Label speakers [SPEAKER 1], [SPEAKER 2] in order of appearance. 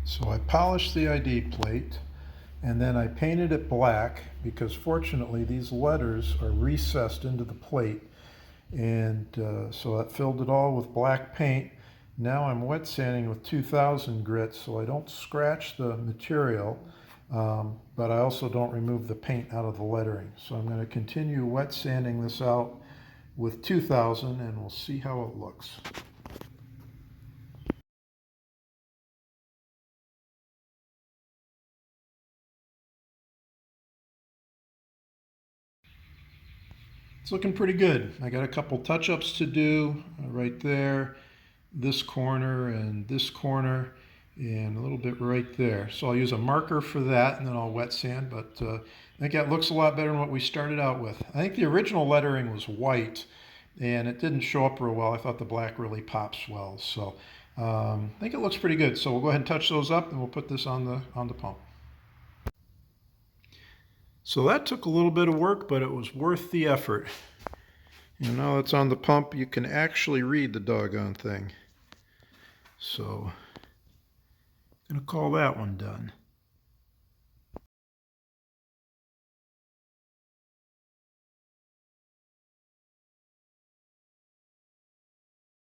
[SPEAKER 1] So I polished the ID plate and then I painted it black because fortunately these letters are recessed into the plate, and so I filled it all with black paint. Now I'm wet sanding with 2000 grit so I don't scratch the material, but I also don't remove the paint out of the lettering. So I'm going to continue wet sanding this out with 2000 and we'll see how it looks. It's looking pretty good. I got a couple touch-ups to do right there, this corner and this corner, and a little bit right there. So I'll use a marker for that and then I'll wet sand, but I think that looks a lot better than what we started out with. I think the original lettering was white and it didn't show up real well. I thought the black really pops well. So I think it looks pretty good. So we'll go ahead and touch those up and we'll put this on the pump. So that took a little bit of work, but it was worth the effort. And now it's on the pump, you can actually read the doggone thing. So I'm going to call that one done.